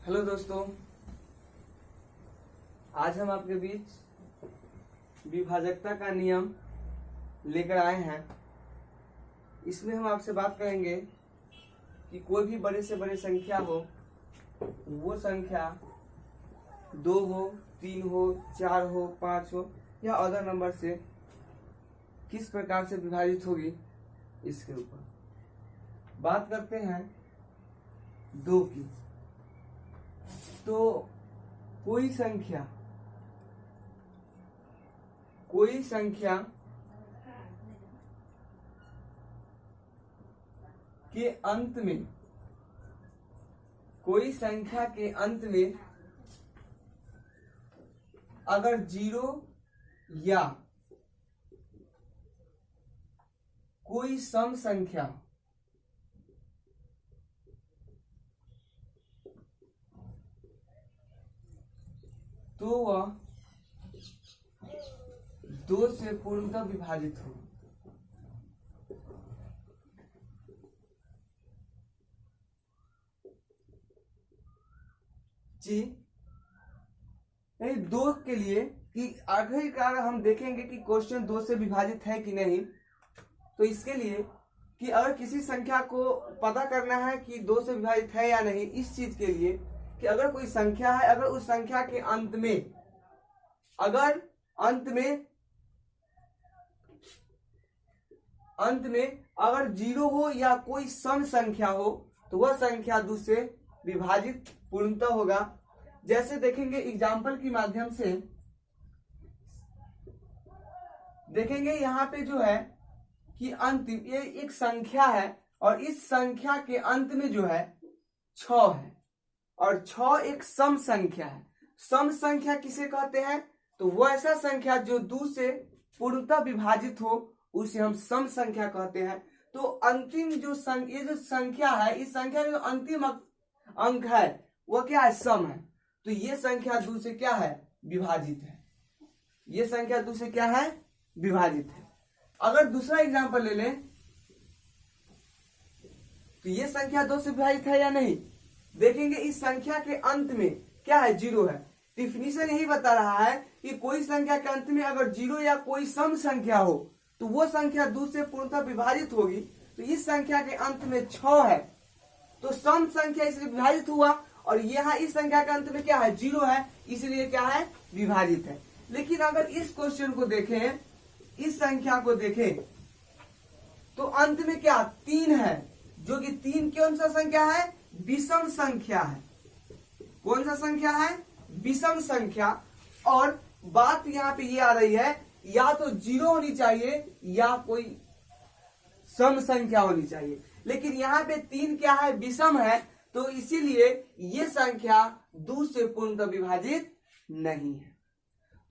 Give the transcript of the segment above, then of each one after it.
Hello दोस्तों, आज हम आपके बीच विभाजकता का नियम लेकर आए हैं। इसमें हम आपसे बात करेंगे कि कोई भी बड़े से बड़ी संख्या हो, वो संख्या 2 हो, 3 हो, 4 हो, 5 हो या अदर नंबर से किस प्रकार से विभाजित होगी, इसके ऊपर बात करते हैं 2 की। तो कोई संख्या के अंत में अगर 0 या कोई सम संख्या तो वह 2 से पूर्णतः विभाजित हो। जी, 2 के लिए कि आखिरकार हम देखेंगे कि क्वेश्चन 2 से विभाजित है कि नहीं। तो इसके लिए कि अगर किसी संख्या को पता करना है कि 2 से विभाजित है या नहीं, इस चीज के लिए कि अगर कोई संख्या है, अगर उस संख्या के अंत में अगर 0 हो या कोई सम संख्या हो तो वह संख्या 2 से विभाजित पूर्णतः होगा। जैसे देखेंगे एग्जाम्पल के माध्यम से देखेंगे, यहाँ पे जो है कि अंतिम ये एक संख्या है और इस संख्या के अंत में जो है 6 है और 6 एक सम संख्या है। सम संख्या किसे कहते हैं? तो वो ऐसा संख्या जो 2 से पूर्णतः विभाजित हो उसे हम सम संख्या कहते हैं। तो अंतिम जो ये जो संख्या है, इस संख्या का जो अंतिम अंक है वो क्या है? सम है। तो ये संख्या 2 से क्या है? विभाजित है। ये संख्या 2 से क्या है? विभाजित है। अगर दूसरा एग्जांपल ले लें तो ये संख्या 2 से विभाजित है या नहीं, देखेंगे इस संख्या के अंत में क्या है? 0 है। डिफिनीशन यही बता रहा है कि कोई संख्या के अंत में अगर 0 या कोई सम संख्या हो तो वो संख्या 2 से पूर्णतः विभाजित होगी। तो इस संख्या के अंत में 6 है तो सम संख्या इसलिए विभाजित हुआ, और यहाँ इस संख्या के अंत में क्या है? 0 है, इसलिए क्या है? विभाजित है। लेकिन अगर इस क्वेश्चन को देखें, इस संख्या को देखें तो अंत में क्या? 3 है, जो कि 3 कौन सा संख्या है? विषम संख्या है। कौन सा संख्या है? विषम संख्या। और बात यहाँ पे ये आ रही है, या तो 0 होनी चाहिए या कोई सम संख्या होनी चाहिए, लेकिन यहाँ पे 3 क्या है? विषम है। तो इसीलिए ये संख्या 2 से पूर्णतः विभाजित नहीं है।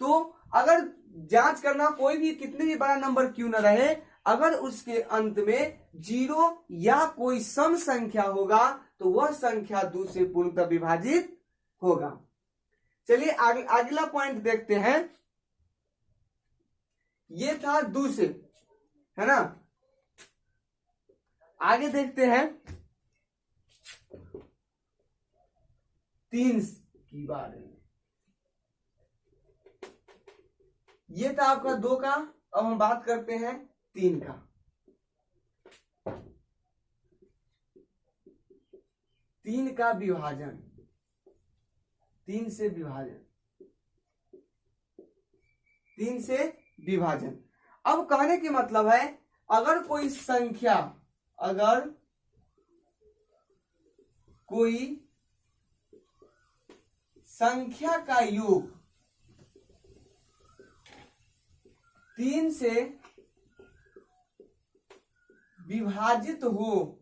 तो अगर जांच करना, कोई भी कितने भी बड़ा नंबर क्यों न रहे, अगर उसके अंत में 0 या कोई सम संख्या होगा तो वह संख्या 2 से पूर्णतः विभाजित होगा। चलिए अगला पॉइंट देखते हैं। ये था 2 से, है ना। आगे देखते हैं 3 की बारे में। ये था आपका 2 का। अब हम बात करते हैं 3 का। 3 का विभाजन, 3 से विभाजन, 3 से विभाजन। अब कहने की मतलब है, अगर कोई संख्या का योग 3 से विभाजित हो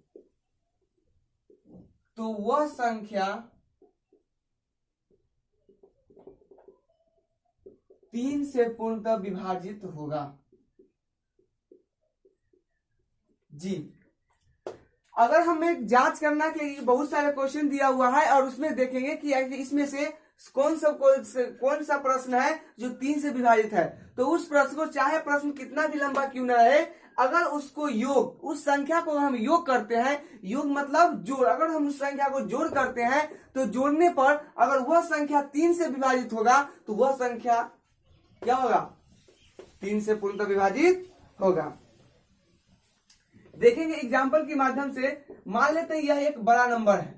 तो वह संख्या 3 से पूर्णतः विभाजित होगा। जी, अगर हम एक जांच करना कि बहुत सारे क्वेश्चन दिया हुआ है और उसमें देखेंगे कि इसमें से कौन सा प्रश्न है जो 3 से विभाजित है। तो उस प्रश्न को, चाहे प्रश्न कितना भी लंबा क्यों न रहे, अगर उसको योग, उस संख्या को हम योग करते हैं, योग मतलब जोड़, अगर हम उस संख्या को जोड़ करते हैं तो जोड़ने पर अगर वह संख्या 3 से विभाजित होगा तो वह संख्या क्या होगा, 3 से पूर्णतः विभाजित होगा। देखेंगे एग्जाम्पल के माध्यम से। मान लेते हैं यह एक बड़ा नंबर है।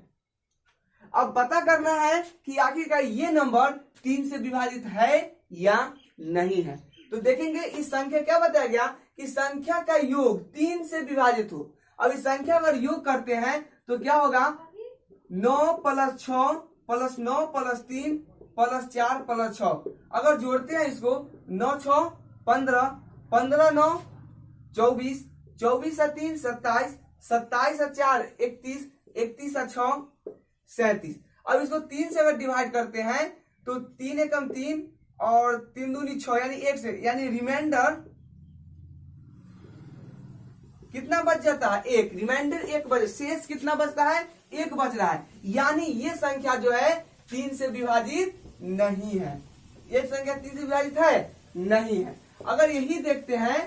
अब पता करना है कि आखिरकार ये नंबर 3 से विभाजित है या नहीं है। तो देखेंगे इस संख्या क्या बताया गया कि संख्या का योग 3 से विभाजित हो। अब इस संख्या अगर योग करते हैं तो क्या होगा, 9 + 6 + 9 + 3 + 4 + 6। अगर जोड़ते हैं इसको, 9 × 6 15, 15 × 9 24, 24 × 3 27, 27 × 4 31, 31 × 6 37। अब इसको 3 से अगर डिवाइड करते हैं तो 3 × 1 3 और 3 दूनी 6, यानी 1 से, यानी रिमाइंडर कितना बच जाता है, 1। रिमाइंडर 1 बच, शेष कितना बचता है, 1 बच रहा है। यानी ये संख्या जो है 3 से विभाजित नहीं है। ये संख्या 3 से विभाजित है नहीं है। अगर यही देखते हैं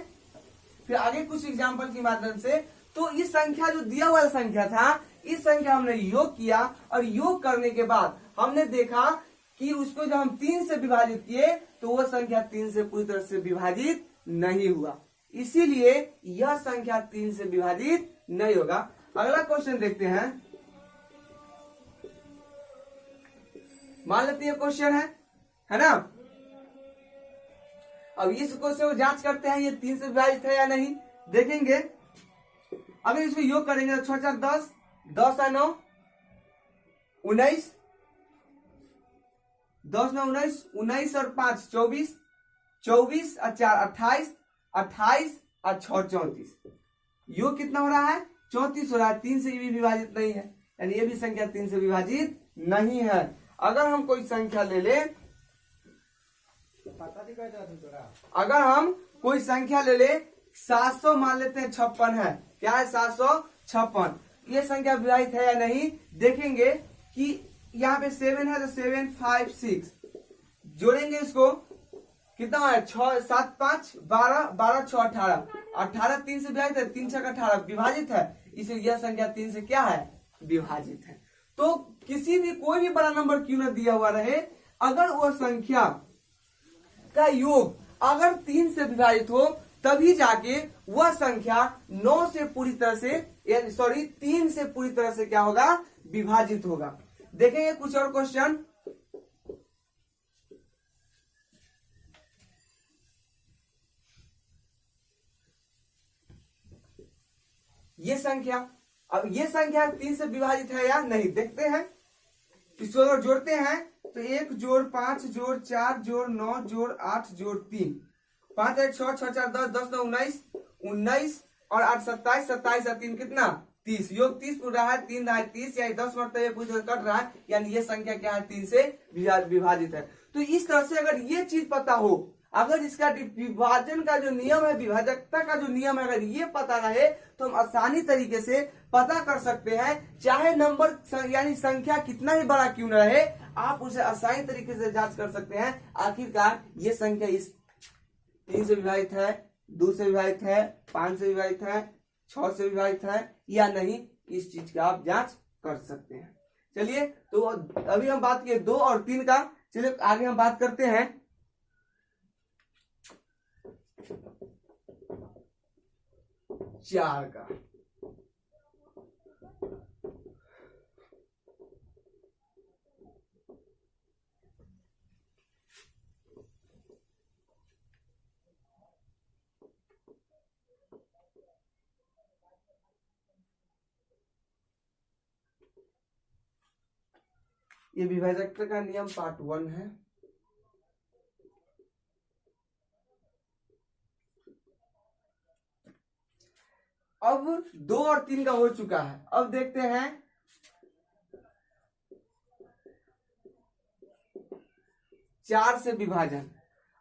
फिर आगे कुछ एग्जाम्पल के माध्यम से, तो इस संख्या जो दिया हुआ संख्या था, इस संख्या हमने योग किया और योग करने के बाद हमने देखा कि उसको जब हम 3 से विभाजित किए तो वह संख्या 3 से पूरी तरह से विभाजित नहीं हुआ, इसीलिए यह संख्या 3 से विभाजित नहीं होगा। अगला क्वेश्चन देखते हैं। मान लेते हैं क्वेश्चन है ना। अब इस क्वेश्चन को जांच करते हैं ये 3 से विभाजित है या नहीं। देखेंगे अगर इसमें योग करेंगे तो 6 × 4 10, 10 × 9 19, 10 × 9 19, 19 और 5 24, 24 और 4 28, 28 और 6 34। योग कितना हो रहा है, 34 हो रहा है। 3 से भी विभाजित नहीं है, यानी ये भी संख्या 3 से विभाजित नहीं है। अगर हम कोई संख्या ले ले, अगर हम कोई संख्या ले ले 700 मान लेते हैं 56 है। क्या है, 756। ये संख्या विभाजित है या नहीं। देखेंगे कि यहाँ पे 7 है तो 7 5 6 जोड़ेंगे, इसको कितना है, 6 7 5 12, 12 6 18, 18 3 से विभाजित है, 3 6 18 विभाजित है, इसलिए यह संख्या 3 से क्या है, विभाजित है। तो किसी भी कोई भी बड़ा नंबर क्यों न दिया हुआ रहे, अगर वह संख्या का योग अगर 3 से विभाजित हो तभी जाके वह संख्या 9 से पूरी तरह से, 3 से पूरी तरह से क्या होगा, विभाजित होगा। देखेंगे कुछ और क्वेश्चन। ये संख्या, अब ये संख्या 3 से विभाजित है या नहीं, देखते हैं। इसको अगर जोड़ते हैं तो 1 + 5 + 4 + 9 + 8 + 3, 5 1 6 6 4 10, 10 9 19, 19 और 8 27, 27 और 3 कितना, 30। योग 30 पूरा है, 3 है 30, यानी 10 मरतबे पूरी कट रहा है, यानी ये संख्या क्या है, 3 से विभाजित है। तो इस तरह से अगर ये चीज पता हो, अगर इसका विभाजन का जो नियम है, विभाजकता का जो नियम है, अगर ये पता रहे तो हम आसानी तरीके से पता कर सकते हैं। चाहे नंबर यानी संख्या कितना ही बड़ा क्यों न रहे, आप उसे आसानी तरीके से जांच कर सकते हैं आखिरकार ये संख्या इस 3 से विभाजित है, 2 से विभाजित है, 5 से विभाजित है, 6 से विभाजित है या नहीं। इस चीज का आप जांच कर सकते हैं। चलिए, तो अभी हम बात किए 2 और 3 का। चलिए आगे हम बात करते हैं 4 का। ये विभाजकता का नियम पार्ट 1 है। अब 2 और 3 का हो चुका है। अब देखते हैं 4 से विभाजन।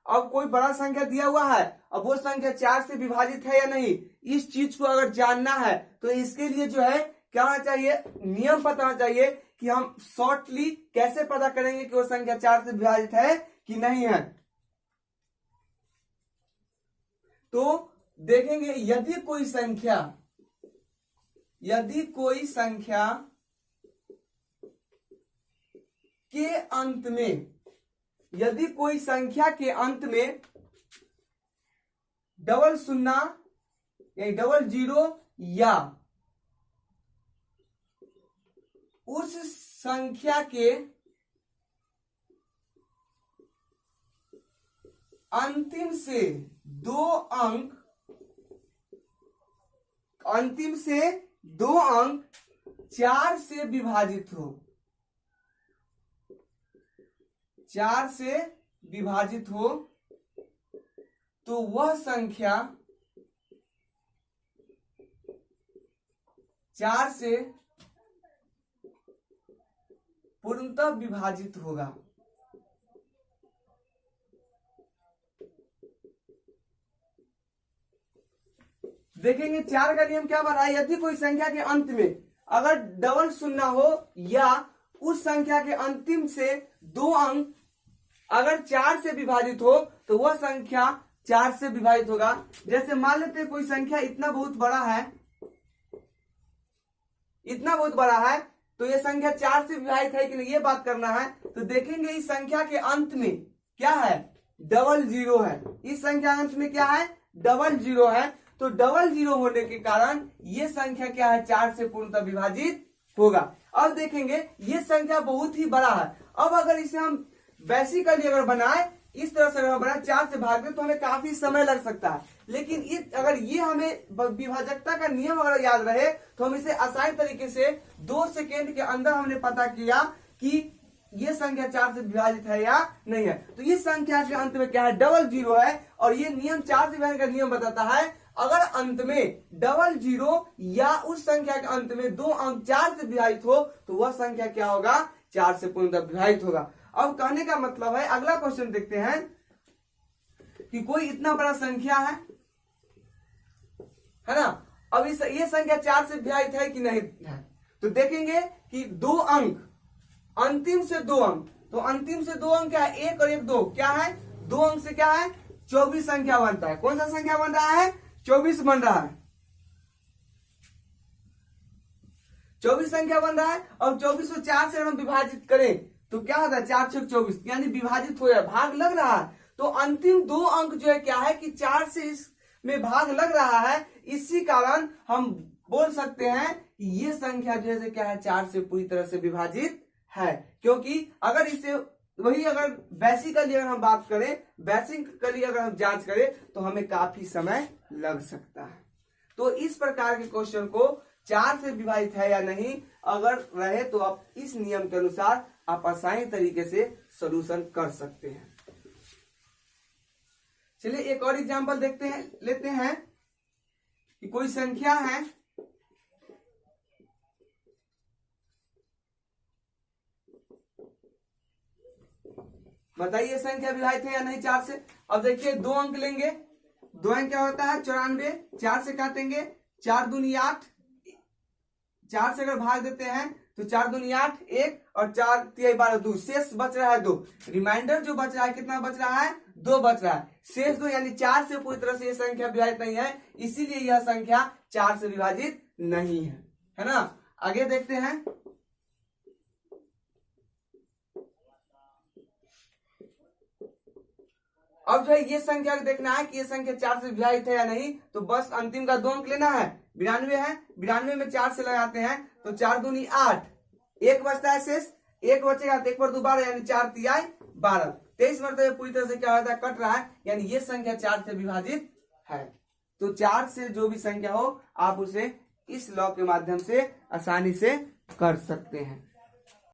अब कोई बड़ा संख्या दिया हुआ है, अब वो संख्या 4 से विभाजित है या नहीं, इस चीज को अगर जानना है तो इसके लिए जो है क्या होना चाहिए, नियम पता होना चाहिए कि हम शॉर्टली कैसे पता करेंगे कि वो संख्या 4 से विभाजित है कि नहीं है। तो देखेंगे यदि कोई संख्या के अंत में, यदि कोई संख्या के अंत में डबल शून्य या डबल जीरो या उस संख्या के अंतिम से दो अंक 4 से विभाजित हो, 4 से विभाजित हो, तो वह संख्या 4 से पूर्णतः विभाजित होगा। देखेंगे 4 का नियम क्या बता है, यदि कोई संख्या के अंत में अगर डबल शून्य हो या उस संख्या के अंतिम से दो अंक अगर 4 से विभाजित हो तो वह संख्या 4 से विभाजित होगा। जैसे मान लेते हैं कोई संख्या इतना बहुत बड़ा है, तो यह संख्या 4 से विभाजित है कि नहीं ये बात करना है। तो देखेंगे इस संख्या के अंत में क्या है, डबल जीरो है। इस संख्या अंत में क्या है, डबल जीरो है। तो डबल जीरो होने के कारण ये संख्या क्या है, 4 से पूर्णतः विभाजित होगा। अब देखेंगे ये संख्या बहुत ही बड़ा है। अब अगर इसे हम बेसिकली अगर बनाए, इस तरह से अगर बनाए 4 से भाग दें तो हमें काफी समय लग सकता है। लेकिन अगर ये हमें विभाजकता का नियम अगर याद रहे तो हम इसे आसान तरीके से 2 सेकेंड के अंदर हमने पता किया कि ये संख्या 4 से विभाजित है या नहीं है। तो इस संख्या के अंत में क्या है, डबल जीरो है। और ये नियम 4 से विभाजन का नियम बताता है अगर अंत में डबल जीरो या उस संख्या के अंत में दो अंक 4 से विभाजित हो तो वह संख्या क्या होगा, 4 से पूर्णतः विभाजित होगा। अब कहने का मतलब है, अगला क्वेश्चन देखते हैं कि कोई इतना बड़ा संख्या है ना। अब ये संख्या 4 से विभाजित है कि नहीं है। तो देखेंगे कि दो अंक, अंतिम से दो अंक, तो अंतिम से दो अंक क्या है, 1 और 1 2 क्या है, 2 अंक से क्या है 24 संख्या बनता है। कौन सा संख्या बन रहा है, 24 बन रहा है, 24 संख्या बन रहा है। और 24 को 4 से हम विभाजित करें तो क्या होता है, 4 6 24, यानी विभाजित हो जाए, भाग लग रहा है। तो अंतिम दो अंक जो है क्या है कि 4 से इसमें भाग लग रहा है। इसी कारण हम बोल सकते हैं कि ये संख्या जो है क्या है, 4 से पूरी तरह से विभाजित है। क्योंकि अगर इसे वही अगर बेसिकली अगर हम बात करें, बेसिकली अगर हम जांच करें तो हमें काफी समय लग सकता है। तो इस प्रकार के क्वेश्चन को 4 से विभाजित है या नहीं अगर रहे तो आप इस नियम के अनुसार आप आसानी तरीके से सॉल्यूशन कर सकते हैं। चलिए एक और एग्जांपल लेते हैं कि कोई संख्या है, बताइए संख्या विभाजित है या नहीं 4 से। अब देखिए 2 अंक लेंगे, 2 अंक क्या होता है 94, 4 से काटेंगे, 4 दूनी 8, 4 से अगर भाग देते हैं तो 4 दूनी 8 1 और 4 तिहाई 12 2, शेष बच रहा है 2। रिमाइंडर जो बच रहा है कितना बच रहा है, 2 बच रहा है। शेष 2 यानी 4 से पूरी तरह से ये संख्या विभाजित नहीं है, इसीलिए यह संख्या 4 से विभाजित नहीं है ना। आगे देखते हैं, अब जो है ये संख्या देखना है कि ये संख्या 4 से विभाजित है या नहीं। तो बस अंतिम का 2 अंक लेना है, 92 है, 92 में 4 से लगाते हैं तो 4 दूनी 8, 1 बचता है शेष, 1 बचेगा तो 1 पर 2 12 यानी 4 तिहाई 12, 23 मरतबे पूरी तरह से क्या होता है, कट रहा है, यानी ये संख्या 4 से विभाजित है। तो 4 से जो भी संख्या हो आप उसे इस लॉ के माध्यम से आसानी से कर सकते हैं।